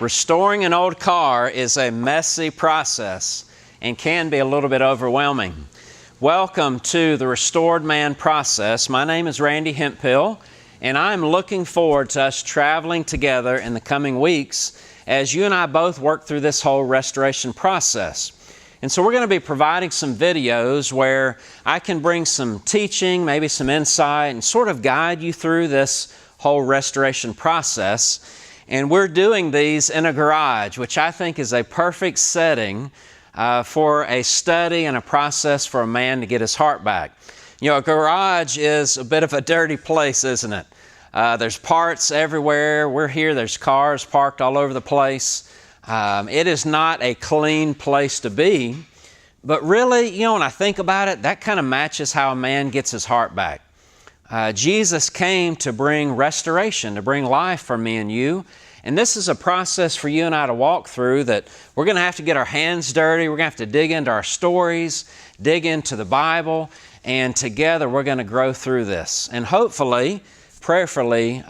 Restoring an old car is a messy process and can be a little bit overwhelming. Welcome to the Restored Man process. My name is Randy Hemphill, and I'm looking forward to us traveling together in the coming weeks as you and I both work through this whole restoration process. And so we're going to be providing some videos where I can bring some teaching, maybe some insight, and sort of guide you through this whole restoration process. And we're doing these in a garage, which I think is a perfect setting for a study and a process for a man to get his heart back. You know, a garage is a bit of a dirty place, isn't it? There's parts everywhere. We're here, there's cars parked all over the place. It is not a clean place to be. But really, you know, when I think about it, that kind of matches how a man gets his heart back. Jesus came to bring restoration, to bring life for me and you. And this is a process for you and I to walk through that we're going to have to get our hands dirty. We're going to have to dig into our stories, dig into the Bible, and together we're going to grow through this. And hopefully, prayerfully,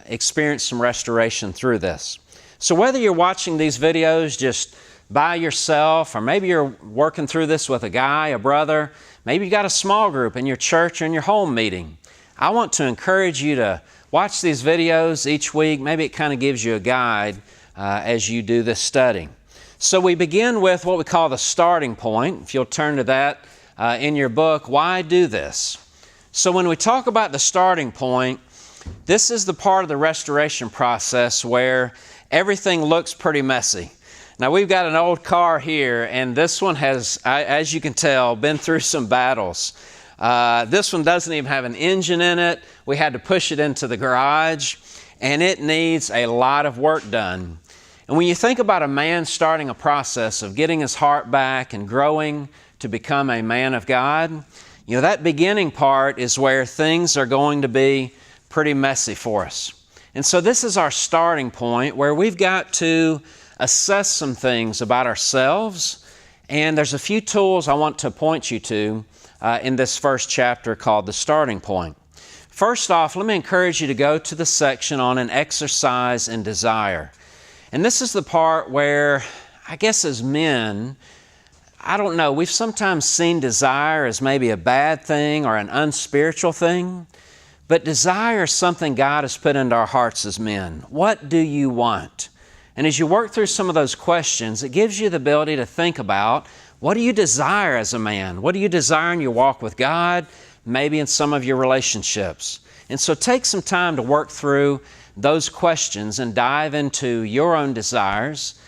experience some restoration through this. So whether you're watching these videos just by yourself, or maybe you're working through this with a guy, a brother, maybe you got a small group in your church or in your home meeting, I want to encourage you to watch these videos each week. Maybe it kind of gives you a guide as you do this study. So we begin with what we call the starting point. If you'll turn to that in your book, Why Do This? So when we talk about the starting point, this is the part of the restoration process where everything looks pretty messy. Now we've got an old car here, and this one has, as you can tell, been through some battles. This one doesn't even have an engine in it. We had to push it into the garage, and it needs a lot of work done. And when you think about a man starting a process of getting his heart back and growing to become a man of God, you know, that beginning part is where things are going to be pretty messy for us. And so this is our starting point where we've got to assess some things about ourselves. And there's a few tools I want to point you to in this first chapter called The Starting Point. First off, let me encourage you to go to the section on an exercise in desire. And this is the part where, I guess as men, I don't know, we've sometimes seen desire as maybe a bad thing or an unspiritual thing. But desire is something God has put into our hearts as men. What do you want? And as you work through some of those questions, it gives you the ability to think about, what do you desire as a man? What do you desire in your walk with God? Maybe in some of your relationships. And so take some time to work through those questions and dive into your own desires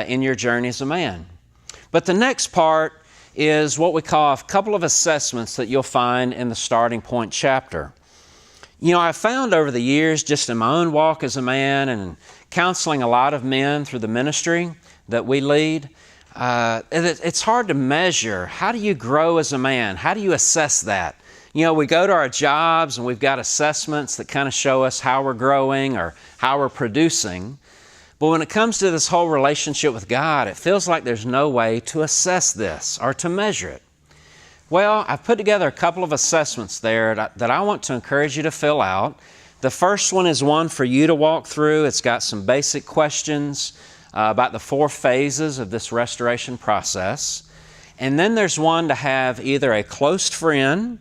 in your journey as a man. But the next part is what we call a couple of assessments that you'll find in the Starting Point chapter. You know, I've found over the years, just in my own walk as a man and counseling a lot of men through the ministry that we lead, it's hard to measure. How do you grow as a man? How do you assess that? You know, we go to our jobs and we've got assessments that kind of show us how we're growing or how we're producing. But when it comes to this whole relationship with God, it feels like there's no way to assess this or to measure it. Well, I've put together a couple of assessments there that I want to encourage you to fill out. The first one is one for you to walk through. It's got some basic questions about the 4 phases of this restoration process. And then there's one to have either a close friend,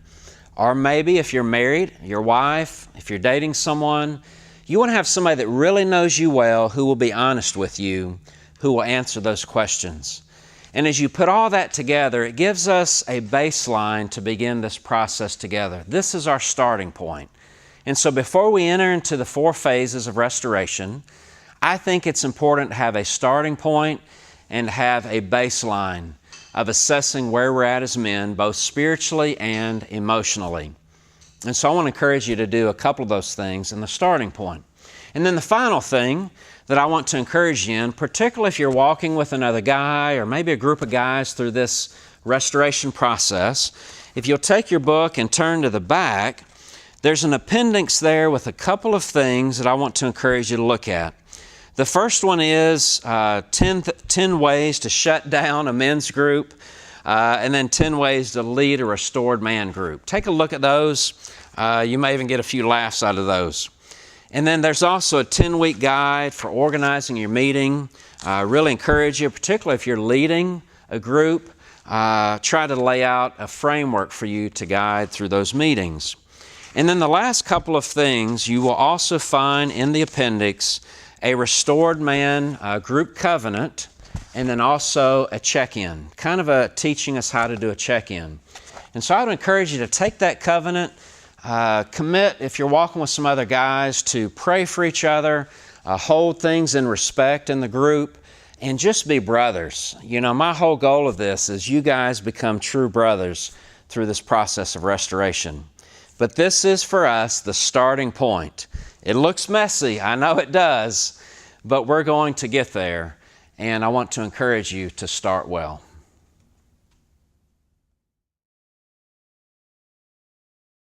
or maybe if you're married, your wife, if you're dating someone, you want to have somebody that really knows you well, who will be honest with you, who will answer those questions. And as you put all that together, it gives us a baseline to begin this process together. This is our starting point. And so before we enter into the 4 phases of restoration, I think it's important to have a starting point and have a baseline of assessing where we're at as men, both spiritually and emotionally. And so I want to encourage you to do a couple of those things in the starting point. And then the final thing that I want to encourage you in, particularly if you're walking with another guy or maybe a group of guys through this restoration process, if you'll take your book and turn to the back, there's an appendix there with a couple of things that I want to encourage you to look at. The first one is 10 ways to shut down a men's group, and then 10 ways to lead a restored man group. Take a look at those. You may even get a few laughs out of those. And then there's also a 10-week guide for organizing your meeting. I really encourage you, particularly if you're leading a group, try to lay out a framework for you to guide through those meetings. And then the last couple of things you will also find in the appendix: a Restored Man group covenant, and then also a check-in, kind of teaching us how to do a check-in. And so I would encourage you to take that covenant, commit, if you're walking with some other guys, to pray for each other, hold things in respect in the group, and just be brothers. You know, my whole goal of this is you guys become true brothers through this process of restoration. But this is, for us, the starting point. It looks messy, I know it does, but we're going to get there, and I want to encourage you to start well.